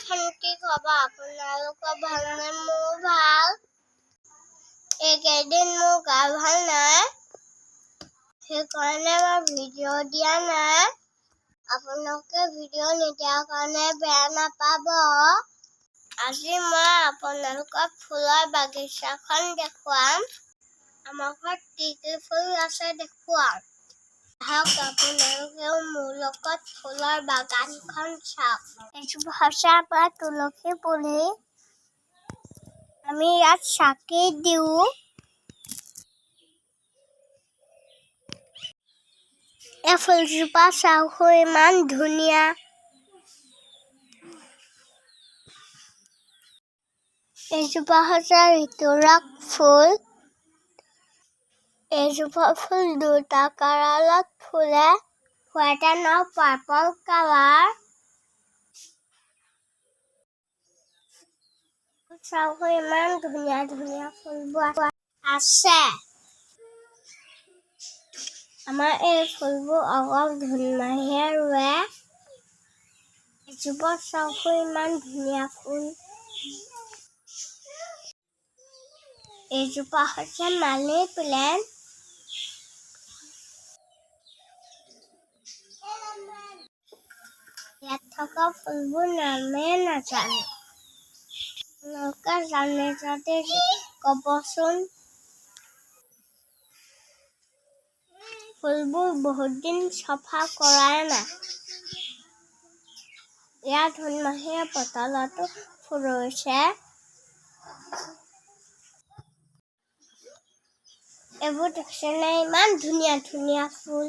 কি খবৰ আপোনালোকৰ ভালনে? মোৰ ভাল। এইকেইদিন মোৰ গা ভাল নাই, সেইকাৰণে মই ভিডিঅ' দিয়া নাই। আপোনালোকে ভিডিঅ' নিদিয়াৰ কাৰণে বেয়া নাপাব। আজি মই আপোনালোকক ফুলৰ বাগিচাখন দেখুৱাম। আমাৰ ঘৰত কি কি ফুল আছে দেখুৱাম। আহক আপোনালোকেও মোৰ লগত ফুলৰ বাগানখন চাওক। এইজোপা হৈছে আমাৰ তুলসী পুলি। আমি ইয়াত চাকি দিওঁ। এই ফুলজোপা চাওক, ইমান ধুনীয়া। এইজোপা হৈছে ঋতুৰাগ ফুল। এইজোপা ফুল দুটা কালাৰত ফুলে, হোৱাইট এণ্ড পাৰ্পল কালাৰ। চাওক, ইমান ধুনীয়া ধুনীয়া ফুলবোৰ আছে। আমাৰ এই ফুলবোৰ অকল ধুনমাহীয়ে ৰুৱে। এইজোপা চাওক, ইমান ধুনীয়া ফুল। এইজোপা হৈছে মানি প্লেণ্ট। ইয়াত থকা ফুলবোৰ নামেই নাজানো। আপোনালোকে জানে যদি ক'বচোন। ফুলবোৰ বহুত দিন চফা কৰাই নাই। ইয়াত ধুনমাহীয়ে পতালতো ফুৰিছে। এইবোৰ দেখিছেনে, ইমান ধুনীয়া ধুনীয়া ফুল।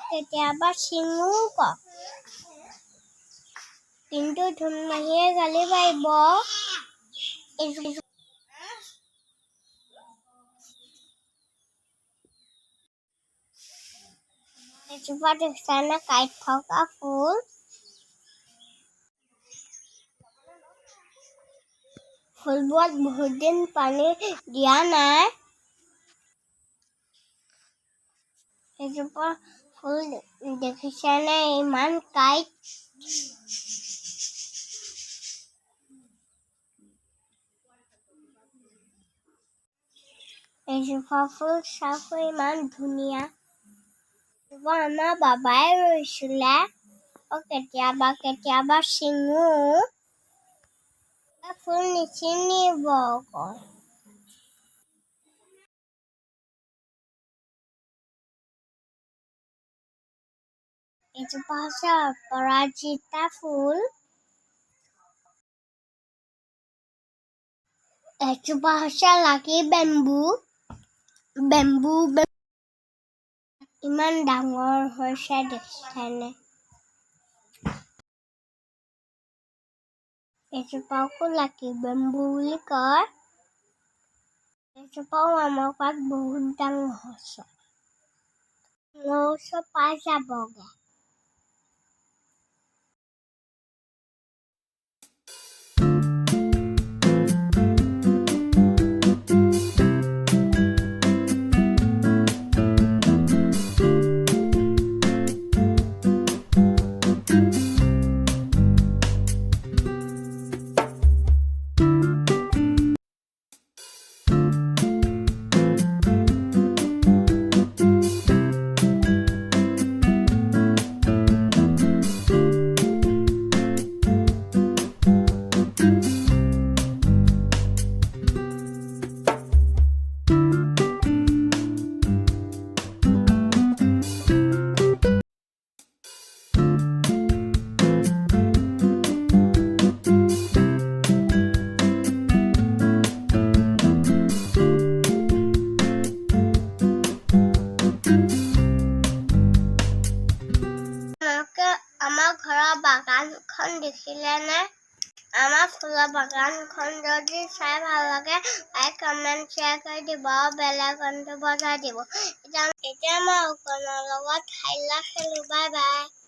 কেতিয়াবা ছিঙো কওক, কিন্তু ধুনমাহীয়ে গালি পাৰিব। এজোপা দেখিছেনে কাঁইট থকা ফুল। ফুলবোৰত বহুত দিন পানী দিয়া নাই। এজোপা ফুল দেখিছেনে, ইমান কাঁইট। এজোপা ফুল চাওক, ইমান ধুনীয়া। আমাৰ বাবাই ৰুইছিলে। কেতিয়াবা কেতিয়াবা ছিঙো। ফুল নিছিঙিব অকল। এজোপা হৈছে অপৰাজিতা ফুল। এজোপা হৈছে লাকি বেম্বু। ইমান ডাঙৰ হৈছে দেখিছেনে। এজোপাকো লাকি বেম্বু বুলি কয়। এজোপাও আমাৰ ঘৰত বহুত ডাঙৰ হৈছে। মোৰ ওচৰত পাই যাবগে। আমাৰ ঘৰৰ বাগানখন দেখিলেনে? আমাৰ ফুলৰ বাগানখন যদি চাই ভাল লাগে, লাইক কমেণ্ট শ্বেয়াৰ কৰি দিব আৰু বেল আইকনটো বজাই দিব। এতিয়া মই আপোনাৰ লগত হাইলা খেলোঁ। Bye bye.